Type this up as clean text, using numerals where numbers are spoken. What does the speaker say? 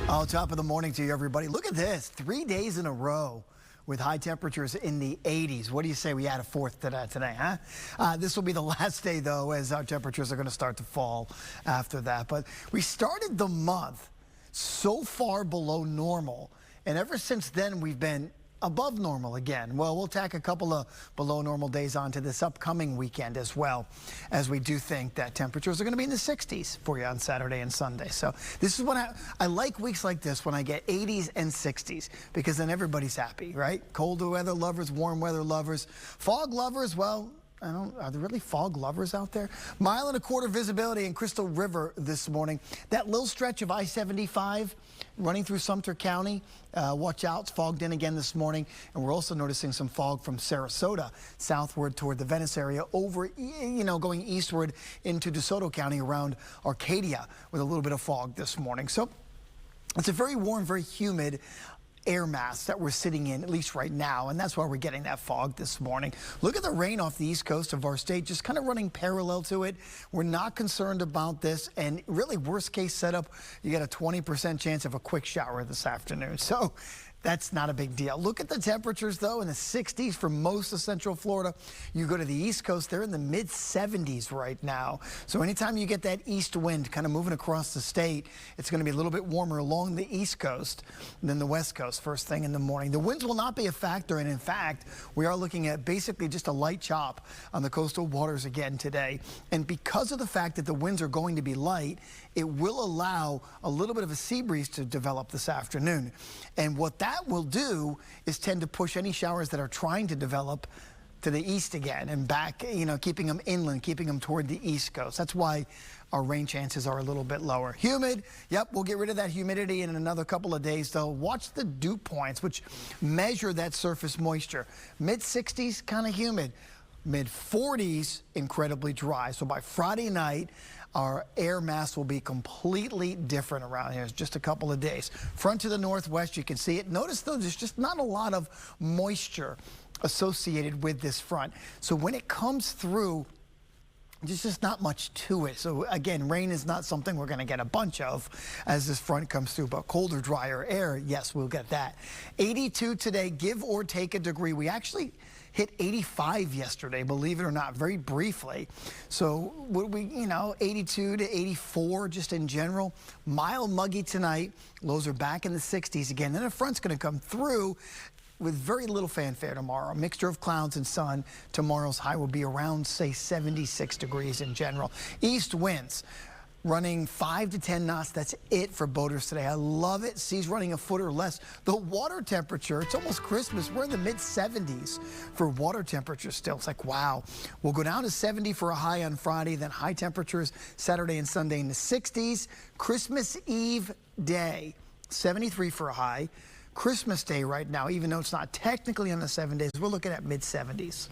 Oh, top of the morning to you, everybody. Look at this. 3 days in a row with high temperatures in the 80s. What do you say we add a fourth to that today, huh? This will be the last day, though, as our temperatures are going to start to fall after that. But we started the month so far below normal, and ever since then, we've been above normal again. Well, we'll tack a couple of below normal days onto this upcoming weekend as well, as we do think that temperatures are going to be in the 60s for you on Saturday and Sunday. So this is when I like weeks like this, when I get 80s and 60s, because then everybody's happy, right? Colder weather lovers, warm weather lovers, fog lovers, well, are there really fog lovers out there? 1.25 miles visibility in Crystal River this morning. That little stretch of I-75 running through Sumter County. Watch out, it's fogged in again this morning. And we're also noticing some fog from Sarasota southward toward the Venice area over, going eastward into DeSoto County around Arcadia with a little bit of fog this morning. So it's a very warm, very humid air mass that we're sitting in, at least right now, and that's why we're getting that fog this morning. Look at the rain off the east coast of our state, just kind of running parallel to it. We're not concerned about this, and really worst case setup, you got a 20% chance of a quick shower this afternoon. So that's not a big deal. Look at the temperatures, though, in the 60s for most of Central Florida. You go to the East Coast, they're in the mid-70s right now. So anytime you get that east wind kind of moving across the state, it's going to be a little bit warmer along the East Coast than the West Coast first thing in the morning. The winds will not be a factor, and in fact, we are looking at basically just a light chop on the coastal waters again today. And because of the fact that the winds are going to be light, it will allow a little bit of a sea breeze to develop this afternoon. And what that will do is tend to push any showers that are trying to develop to the east again and back, keeping them inland, keeping them toward the East Coast. That's why our rain chances are a little bit lower. Humid, yep, we'll get rid of that humidity in another couple of days, though. Watch the dew points, which measure that surface moisture. Mid-60s, kind of humid. Mid-40s, incredibly dry. So by Friday night, our air mass will be completely different around here. It's just a couple of days. Front to the northwest, you can see it. Notice, though, there's just not a lot of moisture associated with this front. So when it comes through, there's just not much to it. So again, rain is not something we're going to get a bunch of as this front comes through, but colder, drier air, yes, we'll get that. 82 today, give or take a degree. We actually hit 85 yesterday, believe it or not, very briefly. So would we, 82 to 84 just in general. Mild, muggy tonight. Lows are back in the 60s again. Then a front's going to come through with very little fanfare tomorrow. A mixture of clouds and sun. Tomorrow's high will be around, say, 76 degrees in general. East winds running 5 to 10 knots. That's it for boaters today. I love it. Seas running a foot or less. The water temperature, it's almost Christmas. We're in the mid-70s for water temperature still. It's like, wow. We'll go down to 70 for a high on Friday, then high temperatures Saturday and Sunday in the 60s. Christmas Eve day, 73 for a high. Christmas Day right now, even though it's not technically on the 7 days, we're looking at mid-70s.